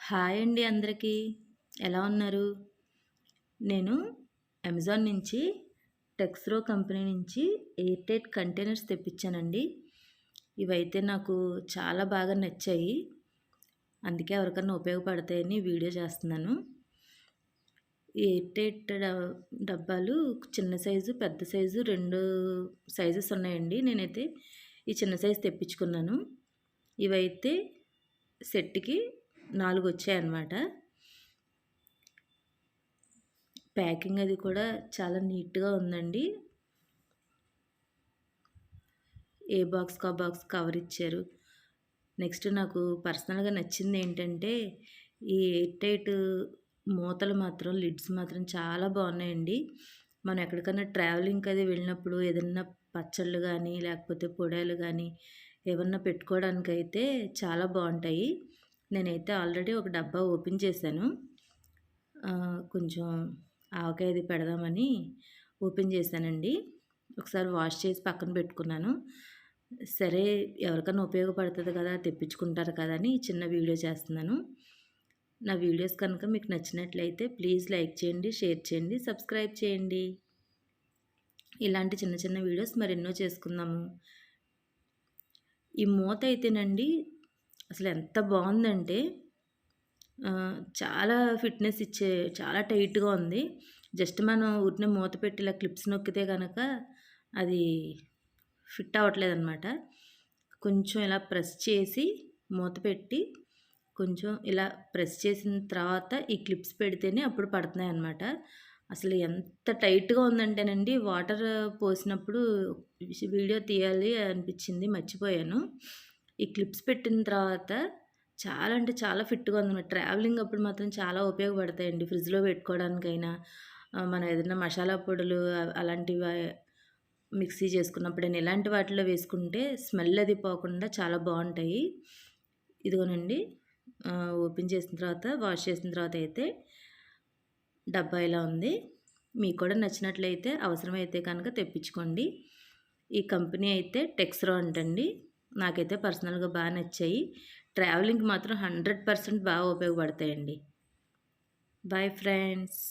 Hi అండి అందరికీ. ఎలా ఉన్నారు? నేను అమెజాన్ నుంచి టెక్స్రో కంపెనీ నుంచి ఎయిర్ టైట్ కంటైనర్స్ తెప్పించానండి. ఇవైతే నాకు చాలా బాగా నచ్చాయి. అందుకే ఎవరికన్నా ఉపయోగపడతాయని వీడియో చేస్తున్నాను. ఈ ఎయిర్ టైట్ డబ్బాలు చిన్న సైజు, పెద్ద సైజు 2 సైజెస్ ఉన్నాయండి. నేనైతే ఈ చిన్న సైజు తెప్పించుకున్నాను. ఇవైతే సెట్‌కి 4 వచ్చాయన్నమాట. ప్యాకింగ్ అది కూడా చాలా నీట్‌గా ఉందండి. ఏ బాక్స్‌కి ఆ బాక్స్ కవర్ ఇచ్చారు. నెక్స్ట్ నాకు పర్సనల్‌గా నచ్చింది ఏంటంటే, ఈ ఎయిర్ టైట్ మూతలు మాత్రం, లిడ్స్ మాత్రం చాలా బాగున్నాయండి. మనం ఎక్కడికన్నా ట్రావెలింగ్‌కి అది వెళ్ళినప్పుడు ఏదన్నా పచ్చళ్ళు కానీ, లేకపోతే పొడాలు కానీ ఏమన్నా పెట్టుకోవడానికైతే చాలా బాగుంటాయి. నేనైతే ఆల్రెడీ ఒక డబ్బా ఓపెన్ చేశాను. కొంచెం ఆవకాయ అది పెడదామని ఓపెన్ చేశానండి. ఒకసారి వాష్ చేసి పక్కన పెట్టుకున్నాను. సరే ఎవరికన్నా ఉపయోగపడుతుంది కదా, తెప్పించుకుంటారు కదా అని చిన్న వీడియో చేస్తున్నాను. నా వీడియోస్ కనుక మీకు నచ్చినట్లయితే ప్లీజ్ లైక్ చేయండి, షేర్ చేయండి, సబ్స్క్రైబ్ చేయండి. ఇలాంటి చిన్న చిన్న వీడియోస్ మరెన్నో చేసుకుందాము. ఈ మూత అయితేనండి అసలు ఎంత బాగుందంటే చాలా ఫిట్నెస్ ఇచ్చే, చాలా టైట్‌గా ఉంది. జస్ట్ మనం ఊరికనే మూత పెట్టి ఇలా క్లిప్స్ నొక్కితే గనక అది ఫిట్ అవ్వట్లేదనమాట. కొంచెం ఇలా ప్రెస్ చేసి మూత పెట్టి కొంచెం ఇలా ప్రెస్ చేసిన తర్వాత ఈ క్లిప్స్ పెడితేనే అప్పుడు పడుతున్నాయన్నమాట. అసలు ఎంత టైట్‌గా ఉందంటేనండి, వాటర్ పోసినప్పుడు వీడియో తీయాలి అనిపించింది, మర్చిపోయాను. ఈ క్లిప్స్ పెట్టిన తర్వాత చాలా అంటే చాలా ఫిట్‌గా ఉందన్నమాట. ట్రావెలింగ్ అప్పుడు మాత్రం చాలా ఉపయోగపడతాయండి. ఫ్రిడ్జ్‌లో పెట్టుకోవడానికైనా, మనం ఏదైనా మసాలా పొడులు అలాంటివి మిక్సీ చేసుకున్నప్పుడైనా ఇలాంటి వాటిలో వేసుకుంటే స్మెల్ అది పోకుండా చాలా బాగుంటాయి. ఇదిగోనండి, ఓపెన్ చేసిన తర్వాత, వాష్ చేసిన తర్వాత అయితే డబ్బా ఇలా ఉంది. మీకు కూడా నచ్చినట్లయితే అవసరమైతే కనుక తెప్పించుకోండి. ఈ కంపెనీ అయితే టెక్స్రో అంటండి. నాకైతే పర్సనల్‌గా బాగా నచ్చాయి. ట్రావెలింగ్‌కి మాత్రం 100% బాగా ఉపయోగపడతాయండి. Bye friends.